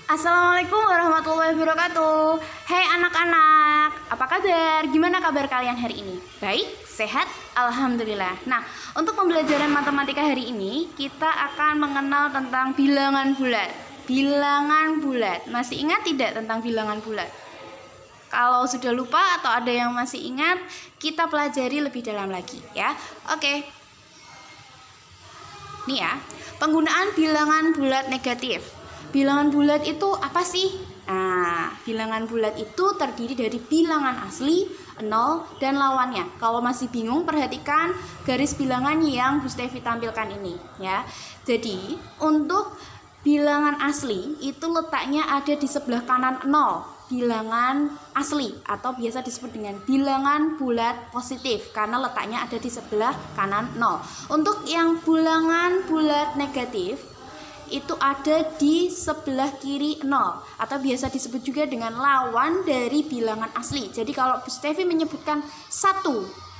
Assalamualaikum warahmatullahi wabarakatuh. Hai anak-anak, apa kabar? Gimana kabar kalian hari ini? Baik? Sehat? Alhamdulillah. Nah, untuk pembelajaran matematika hari ini kita akan mengenal tentang bilangan bulat. Bilangan bulat. Masih ingat tidak tentang bilangan bulat? Kalau sudah lupa atau ada yang masih ingat, kita pelajari lebih dalam lagi ya. Oke. Nih ya, penggunaan bilangan bulat negatif. Bilangan bulat itu apa sih? Nah, bilangan bulat itu terdiri dari bilangan asli, 0, dan lawannya. Kalau masih bingung, perhatikan garis bilangan yang Bu Stevi tampilkan ini ya. Jadi, untuk bilangan asli itu letaknya ada di sebelah kanan 0. Bilangan asli atau biasa disebut dengan bilangan bulat positif karena letaknya ada di sebelah kanan 0. Untuk yang bilangan bulat negatif itu ada di sebelah kiri 0 atau biasa disebut juga dengan lawan dari bilangan asli. Jadi kalau Bu Stevi menyebutkan 1,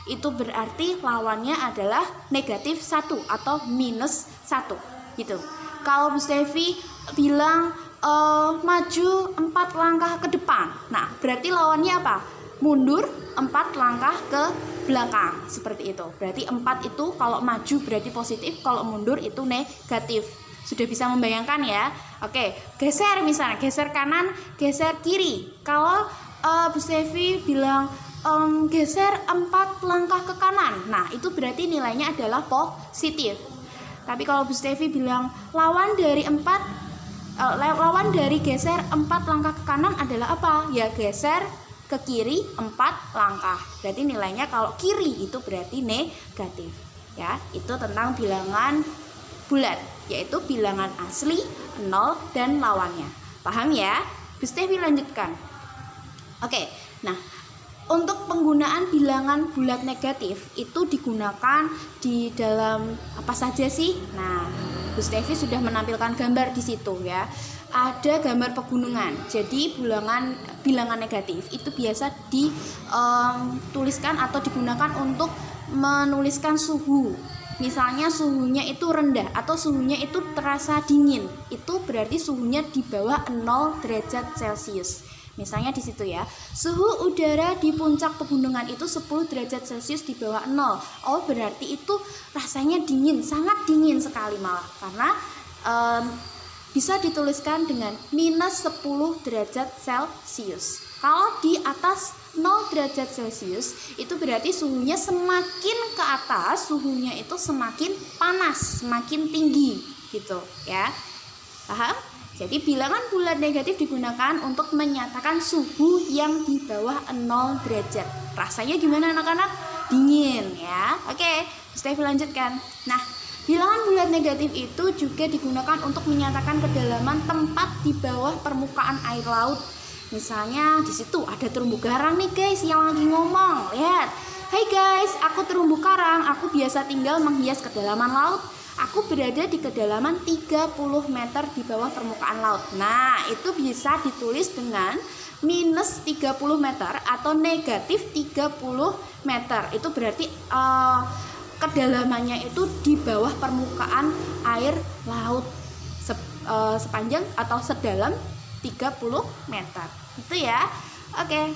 itu berarti lawannya adalah negatif 1 atau minus 1 gitu. Kalau Bu Stevi bilang maju 4 langkah ke depan, nah berarti lawannya apa? Mundur 4 langkah ke belakang, seperti itu. Berarti 4 itu kalau maju berarti positif, kalau mundur itu negatif. Sudah bisa membayangkan ya? Oke, geser misalnya, geser kanan, geser kiri. Kalau Bu Stevi bilang geser 4 langkah ke kanan, nah itu berarti nilainya adalah positif. Tapi kalau Bu Stevi bilang lawan dari geser 4 langkah ke kanan adalah apa? Ya geser ke kiri 4 langkah. Berarti nilainya kalau kiri itu berarti negatif. Ya, itu tentang bilangan bulat, yaitu bilangan asli, 0, dan lawannya. Paham ya? Bu Stevi lanjutkan. Oke, nah untuk penggunaan bilangan bulat negatif itu digunakan di dalam apa saja sih? Nah, Bu Stevi sudah menampilkan gambar di situ ya. Ada gambar pegunungan. Jadi bilangan negatif itu biasa dituliskan atau digunakan untuk menuliskan suhu. Misalnya suhunya itu rendah atau suhunya itu terasa dingin. Itu berarti suhunya di bawah 0 derajat Celcius. Misalnya di situ ya, suhu udara di puncak pegunungan itu 10 derajat Celcius di bawah 0. Oh, berarti itu rasanya dingin, sangat dingin sekali malah. Karena bisa dituliskan dengan minus 10 derajat Celcius. Kalau di atas 0 derajat Celcius itu berarti suhunya semakin ke atas, suhunya itu semakin panas, semakin tinggi gitu ya. Paham? Jadi bilangan bulat negatif digunakan untuk menyatakan suhu yang di bawah 0 derajat. Rasanya gimana anak-anak? Dingin ya. Oke, Stevi lanjutkan. Nah, bilangan bulat negatif itu juga digunakan untuk menyatakan kedalaman tempat di bawah permukaan air laut. Misalnya di situ ada terumbu karang nih guys yang lagi ngomong. Lihat. Hai guys, aku terumbu karang. Aku biasa tinggal menghias kedalaman laut. Aku berada di kedalaman 30 meter di bawah permukaan laut. Nah, itu bisa ditulis dengan minus 30 meter atau negatif 30 meter. Itu berarti kedalamannya itu di bawah permukaan air laut sepanjang atau sedalam 30 meter. Itu ya. Oke.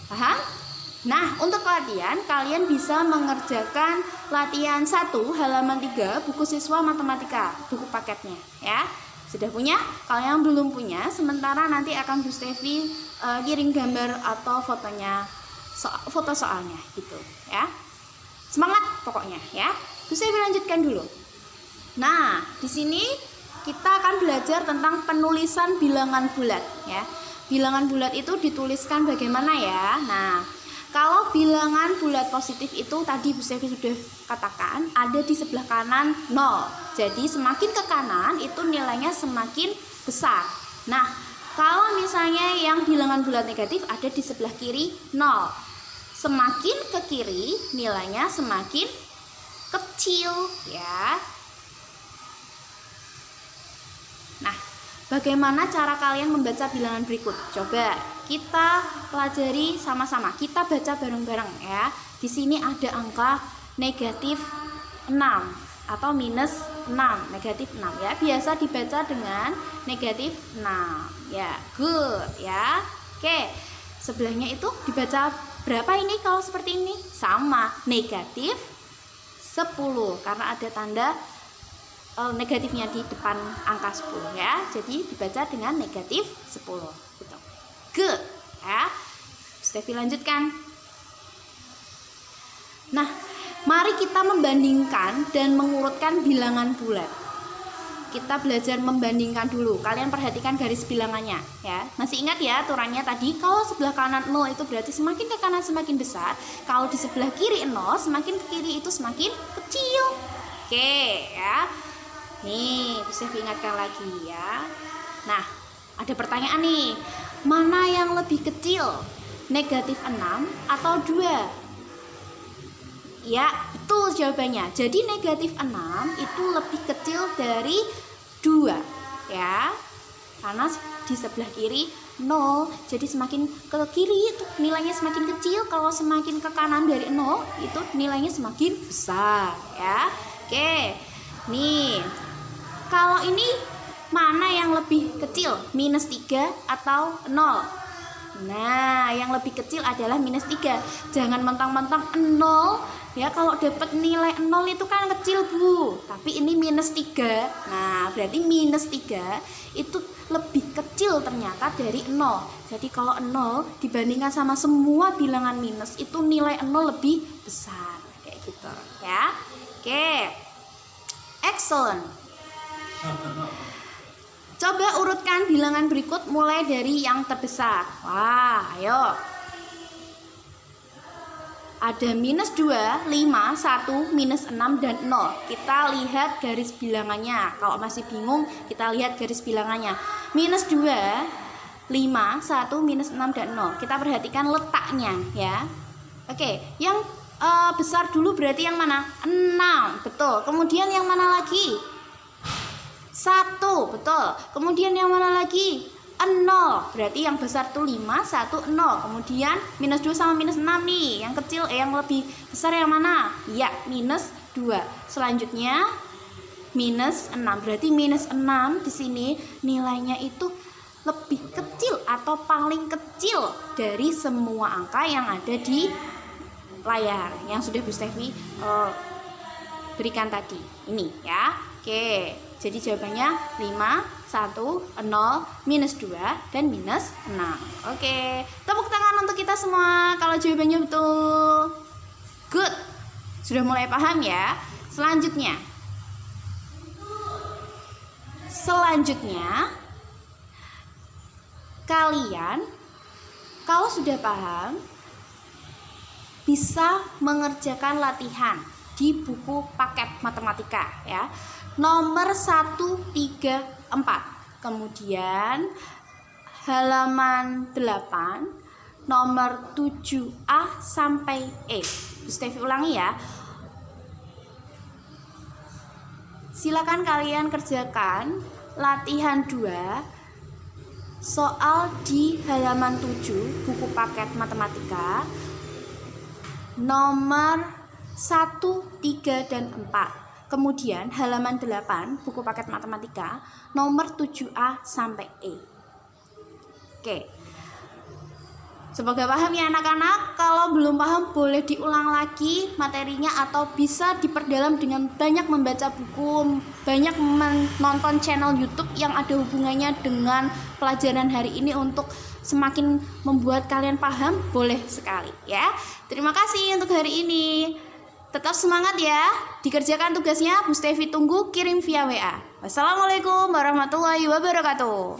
Paham? Nah, untuk latihan, kalian bisa mengerjakan latihan 1 halaman 3 buku siswa matematika, buku paketnya ya. Sudah punya? Kalau yang belum punya, sementara nanti akan Bu Stevi kirim gambar atau foto soalnya gitu ya. Semangat pokoknya ya. Bu Stevi lanjutkan dulu. Nah, di sini kita akan belajar tentang penulisan bilangan bulat ya. Bilangan bulat itu dituliskan bagaimana ya? Nah, kalau bilangan bulat positif itu tadi Bu Stevi sudah katakan ada di sebelah kanan 0. Jadi semakin ke kanan itu nilainya semakin besar. Nah, kalau misalnya yang bilangan bulat negatif ada di sebelah kiri 0. Semakin ke kiri nilainya semakin kecil ya. Nah, bagaimana cara kalian membaca bilangan berikut? Coba kita pelajari sama-sama. Kita baca bareng-bareng ya. Di sini ada angka negatif 6 atau minus negatif 6 ya. Biasa dibaca dengan negatif 6 ya. Good ya. Oke, sebelahnya itu dibaca berapa ini kalau seperti ini? Sama, negatif 10 karena ada tanda negatifnya di depan angka 10 ya. Jadi dibaca dengan negatif 10 gitu. Good ya. Stevi lanjutkan. Nah, mari kita membandingkan dan mengurutkan bilangan bulat. Kita belajar membandingkan dulu. Kalian perhatikan garis bilangannya ya. Masih ingat ya aturannya tadi? Kalau sebelah kanan 0 itu berarti semakin ke kanan semakin besar. Kalau di sebelah kiri 0, semakin ke kiri itu semakin kecil. Oke ya. Nih, bisa diingatkan lagi ya. Nah, ada pertanyaan nih. Mana yang lebih kecil? Negatif 6 atau 2? Ya, betul jawabannya. Jadi negatif 6 itu lebih kecil dari 2 ya. Karena di sebelah kiri 0. Jadi semakin ke kiri itu nilainya semakin kecil. Kalau semakin ke kanan dari 0 itu nilainya semakin besar ya. Oke. Nih. Kalau ini mana yang lebih kecil? Minus 3 atau 0? Nah, yang lebih kecil adalah minus 3. Jangan mentang-mentang 0 ya. Kalau dapat nilai 0 itu kan kecil Bu, tapi ini minus 3. Nah, berarti minus 3 itu lebih kecil ternyata dari 0. Jadi kalau 0 dibandingkan sama semua bilangan minus, itu nilai 0 lebih besar. Kayak gitu ya. Oke. Excellent. Coba urutkan bilangan berikut mulai dari yang terbesar. Wah, ayo. Ada minus 2, 5, 1, minus 6, dan 0. Kita lihat garis bilangannya. Kalau masih bingung, kita lihat garis bilangannya. Minus 2, 5, 1, minus 6, dan 0. Kita perhatikan letaknya ya. Oke, yang besar dulu berarti yang mana? 6, betul. Kemudian yang mana lagi? 1, betul. Kemudian yang mana lagi? 0. Berarti yang besar tuh 5, 1, 0. Kemudian minus 2 sama minus 6 nih. Yang kecil yang lebih besar yang mana? Ya, minus 2. Selanjutnya minus 6. Berarti minus 6 di sini nilainya itu lebih kecil atau paling kecil dari semua angka yang ada di layar yang sudah Bu Stevi berikan tadi. Ini ya. Oke. Jadi jawabannya 5, 1, 0, minus 2, dan minus 6. Oke, tepuk tangan untuk kita semua kalau jawabannya betul. Good. Sudah mulai paham ya? Selanjutnya, kalian kalau sudah paham bisa mengerjakan latihan di buku paket matematika ya. Nomor 1, 3, 4. Kemudian halaman 8, nomor 7A sampai E. Bu Stevi ulangi ya. Silakan kalian kerjakan latihan 2 soal di halaman 7 buku paket matematika nomor 1, 3, dan 4. Kemudian halaman 8 buku paket matematika nomor 7A sampai E. Oke. Semoga paham ya anak-anak. Kalau belum paham boleh diulang lagi materinya atau bisa diperdalam dengan banyak membaca buku, banyak menonton channel YouTube yang ada hubungannya dengan pelajaran hari ini untuk semakin membuat kalian paham. Boleh sekali ya. Terima kasih untuk hari ini. Tetap semangat ya. Dikerjakan tugasnya, Bu Stevi tunggu kirim via WA. Wassalamualaikum warahmatullahi wabarakatuh.